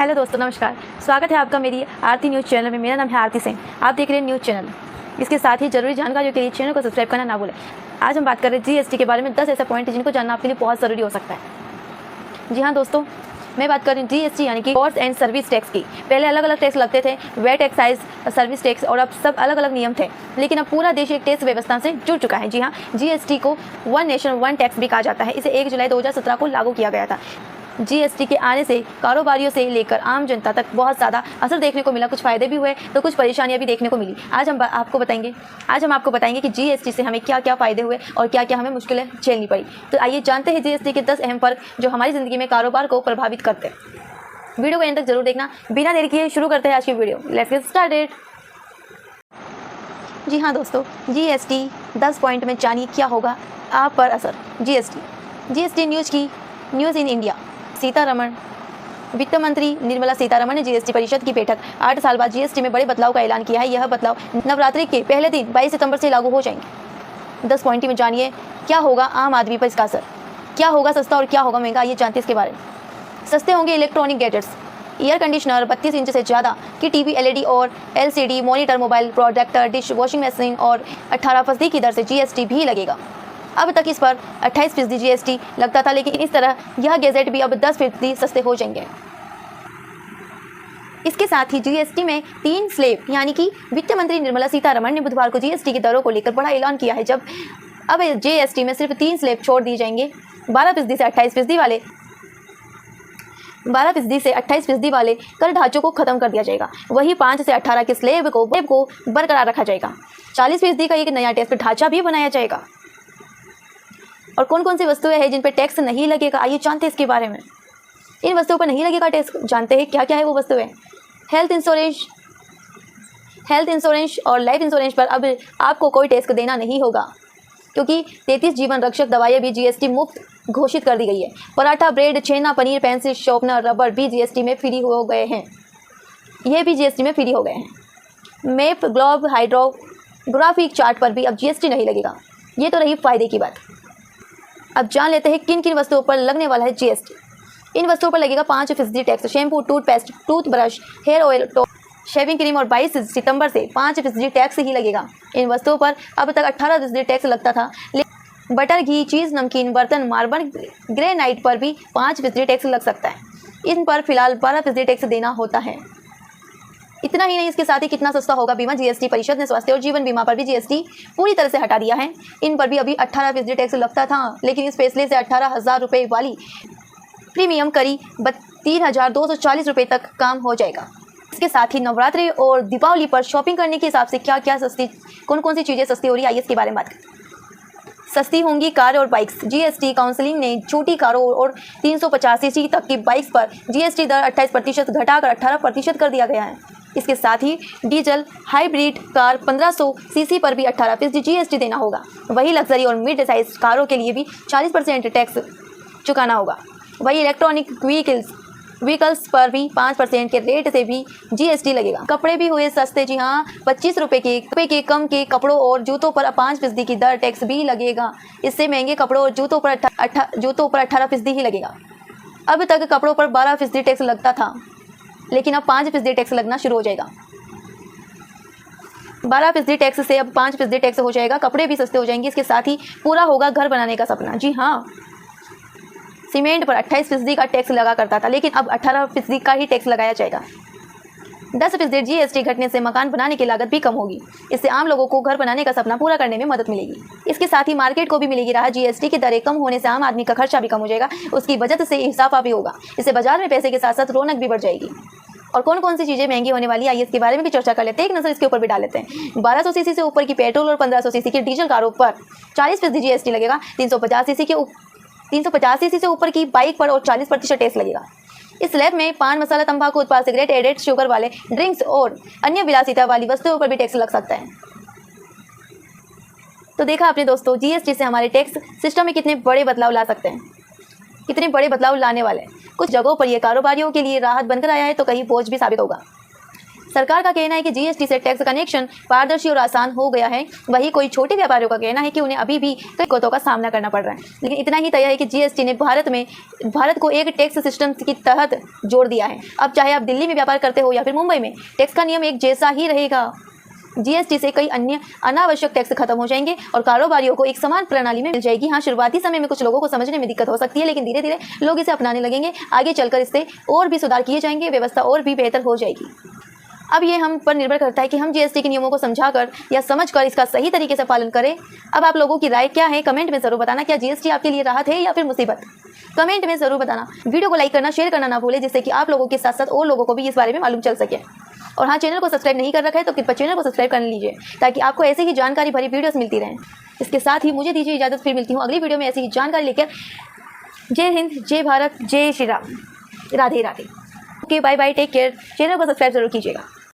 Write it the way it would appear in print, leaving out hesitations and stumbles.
Hello दोस्तों, नमस्कार। स्वागत है आपका मेरी आरती न्यूज़ चैनल में। मेरा नाम है आरती सिंह। आप देख रहे हैं न्यूज़ चैनल। इसके साथ ही जरूरी जानकारियों के लिए चैनल को सब्सक्राइब करना ना भूलें। आज हम बात कर रहे हैं जीएसटी के बारे में 10 ऐसे पॉइंट जिनको जानना आपके लिए बहुत ज़रूरी हो सकता है। जी हाँ दोस्तों, मैं बात कर रही हूँ जीएसटी यानी कि गुड्स एंड सर्विस टैक्स की। पहले अलग अलग टैक्स लगते थे, वेट, एक्साइज, सर्विस टैक्स, और अब सब अलग अलग नियम थे। लेकिन अब पूरा देश एक टैक्स व्यवस्था से जुड़ चुका है। जी हाँ, जीएसटी को वन नेशन वन टैक्स भी कहा जाता है। इसे 1 जुलाई 2017 को लागू किया गया था। जीएसटी के आने से कारोबारियों से लेकर आम जनता तक बहुत ज़्यादा असर देखने को मिला। कुछ फ़ायदे भी हुए तो कुछ परेशानियां भी देखने को मिली। आज हम आपको बताएंगे कि जीएसटी से हमें क्या क्या फ़ायदे हुए और क्या क्या हमें मुश्किलें झेलनी पड़ी। तो आइए जानते हैं जीएसटी के 10 अहम फर्क जो हमारी ज़िंदगी में कारोबार को प्रभावित करते हैं। वीडियो को एंड तक जरूर देखना। बिना देरी किए शुरू करते हैं आज की वीडियो। Let's get started. जी हाँ दोस्तों, जीएसटी 10 पॉइंट में जानिए क्या होगा आप पर असर। GST news in India. Sitharaman, वित्त मंत्री निर्मला सीतारमण ने जीएसटी परिषद की बैठक 8 साल बाद जीएसटी में बड़े बदलाव का ऐलान किया है। यह बदलाव नवरात्रि के पहले दिन 22 सितंबर से लागू हो जाएंगे। 10 पॉइंट में जानिए क्या होगा आम आदमी पर इसका असर। क्या होगा सस्ता और क्या होगा महंगा, ये जानते हैं इसके बारे में। सस्ते होंगे electronic gadgets, air conditioner 32 inch से ज़्यादा की टीवी, एलईडी और LCD monitor, mobile, projector, dish, washing machine और 18% की दर से जीएसटी भी लगेगा। अब तक इस पर 28% जीएसटी लगता था, लेकिन इस तरह यह गैजेट भी अब 10% सस्ते हो जाएंगे। इसके साथ ही जीएसटी में 3 स्लैब यानी कि वित्त मंत्री निर्मला सीतारमण ने बुधवार को जीएसटी की दरों को लेकर बड़ा ऐलान किया है। जब अब जीएसटी में सिर्फ 3 स्लैब छोड़ दिए जाएंगे। 12% से 28% वाले कर ढांचों को खत्म कर दिया जाएगा। वही 5 से 18 के स्लैब को बरकरार रखा जाएगा। 40% का एक नया टैक्स ढांचा भी बनाया जाएगा। और कौन कौन सी वस्तुएं हैं जिन पर टैक्स नहीं लगेगा, आइए जानते हैं इसके बारे में। इन वस्तुओं पर नहीं लगेगा टैक्स, जानते हैं क्या क्या है वो वस्तुएं। हेल्थ इंश्योरेंस और लाइफ इंश्योरेंस पर अब आपको कोई टैक्स देना नहीं होगा, क्योंकि 33 जीवन रक्षक दवाइयाँ भी जीएसटी मुक्त घोषित कर दी गई है। पराठा, ब्रेड, छेना, पनीर, पेंसिल, शॉर्पनर, रबर भी जीएसटी में फ्री हो गए हैं। मैप, ग्लोब, हाइड्रोग्राफिक चार्ट पर भी अब जीएसटी नहीं लगेगा। ये तो रही फायदे की बात। अब जान लेते हैं किन किन वस्तुओं पर लगने वाला है जीएसटी। इन वस्तुओं पर लगेगा 5% टैक्स। Shampoo, toothpaste, toothbrush, hair oil, shaving cream और 22 सितंबर से 5% टैक्स ही लगेगा। इन वस्तुओं पर अब तक 18% टैक्स लगता था, लेकिन बटर, घी, चीज़, नमकीन, बर्तन, मार्बल, ग्रेनाइट पर भी 5% टैक्स लग सकता है। इन पर फिलहाल 12% टैक्स देना होता है। इतना ही नहीं, इसके साथ ही कितना सस्ता होगा बीमा। जीएसटी परिषद ने स्वास्थ्य और जीवन बीमा पर भी जीएसटी पूरी तरह से हटा दिया है। इन पर भी अभी 18% टैक्स लगता था, लेकिन इस फैसले से 18,000 रुपये वाली प्रीमियम करीब 3,240 रुपये तक काम हो जाएगा। इसके साथ ही नवरात्रि और दीपावली पर शॉपिंग करने के हिसाब से कौन कौन सी चीज़ें सस्ती हो रही है, आइए इसके बारे में बात करें। सस्ती होंगी कार और बाइक्स। जीएसटी काउंसिल ने छोटी कारों और 350 सीसी तक की बाइक्स पर जीएसटी दर 28% घटाकर 18% कर दिया गया है। इसके साथ ही डीजल हाइब्रिड कार 1500 सीसी पर भी 18% जीएसटी देना होगा। वही लग्जरी और मिड साइज कारों के लिए भी 40% टैक्स चुकाना होगा। वही इलेक्ट्रॉनिक व्हीकल्स पर भी 5% के रेट से भी जीएसटी लगेगा। कपड़े भी हुए सस्ते। जी हाँ, 25 रुपये के कम के कपड़ों और जूतों पर 5% की दर टैक्स भी लगेगा। इससे महंगे कपड़ों और जूतों पर 18% ही लगेगा। अब तक कपड़ों पर 12% टैक्स लगता था, लेकिन अब 5% टैक्स लगना शुरू हो जाएगा। 12% टैक्स से अब 5% टैक्स हो जाएगा। कपड़े भी सस्ते हो जाएंगे। इसके साथ ही पूरा होगा घर बनाने का सपना। जी हाँ, सीमेंट पर 28% का टैक्स लगा करता था, लेकिन अब 18% का ही टैक्स लगाया जाएगा। 10% जीएसटी घटने से मकान बनाने की लागत भी कम होगी। इससे आम लोगों को घर बनाने का सपना पूरा करने में मदद मिलेगी। इसके साथ ही मार्केट को भी मिलेगी राहत। जीएसटी की दरें कम होने से आम आदमी का खर्चा भी कम हो जाएगा, उसकी बचत से इजाफा भी होगा। इससे बाजार में पैसे के साथ साथ रौनक भी बढ़ जाएगी। और कौन कौन सी चीज़ें महंगी होने वाली है, आइए इसके बारे में भी चर्चा कर लेते हैं। एक नजर इसके ऊपर भी डाल लेते हैं। 1200 सीसी से ऊपर की पेट्रोल और 1500 सीसी की डीजल कारों पर 40% जीएसटी लगेगा। 350 सीसी से ऊपर की बाइक पर और 40% टैक्स लगेगा। इस स्लैब में पान मसाला, तंबाकू उत्पाद, सिगरेट, एडेड शुगर वाले ड्रिंक्स और अन्य विलासिता वाली वस्तुओं पर भी टैक्स लग सकता है। तो देखा आपने दोस्तों, जीएसटी से हमारे टैक्स सिस्टम में कितने बड़े बदलाव ला सकते हैं, कितने बड़े बदलाव लाने वाले हैं। कुछ जगहों पर यह कारोबारियों के लिए राहत बनकर आया है, तो कहीं बोझ भी साबित होगा। सरकार का कहना है कि जीएसटी से टैक्स कनेक्शन पारदर्शी और आसान हो गया है। वहीं कोई छोटे व्यापारियों का कहना है कि उन्हें अभी भी कई दिक्कतों का सामना करना पड़ रहा है। लेकिन इतना ही तय है कि जीएसटी ने भारत को एक टैक्स सिस्टम के तहत जोड़ दिया है। अब चाहे आप दिल्ली में व्यापार करते हो या फिर मुंबई में, टैक्स का नियम एक जैसा ही रहेगा। जीएसटी से कई अन्य अनावश्यक टैक्स खत्म हो जाएंगे और कारोबारियों को एक समान प्रणाली में मिल जाएगी। हाँ, शुरुआती समय में कुछ लोगों को समझने में दिक्कत हो सकती है, लेकिन धीरे धीरे लोग इसे अपनाने लगेंगे। आगे चलकर इससे और भी सुधार किए जाएंगे, व्यवस्था और भी बेहतर हो जाएगी। अब ये हम पर निर्भर करता है कि हम जीएसटी के नियमों को समझाकर या समझकर इसका सही तरीके से पालन करें। अब आप लोगों की राय क्या है, कमेंट में ज़रूर बताना। क्या जीएसटी आपके लिए राहत है या फिर मुसीबत? कमेंट में ज़रूर बताना। वीडियो को लाइक करना, शेयर करना ना भूलें, जिससे कि आप लोगों के साथ साथ और लोगों को भी इस बारे में मालूम चल सके। और हाँ, चैनल को सब्सक्राइब नहीं कर रखा है तो कृपया चैनल को सब्सक्राइब कर लीजिए, ताकि आपको ऐसे ही जानकारी भरी वीडियोस मिलती रहें। इसके साथ ही मुझे दीजिए इजाज़त, फिर मिलती हूँ अगली वीडियो में ऐसी ही जानकारी लेकर। जय हिंद, जय भारत, जय Shri Ram, Radhe Radhe. Okay, bye bye, take care. Channel को सब्सक्राइब जरूर कीजिएगा।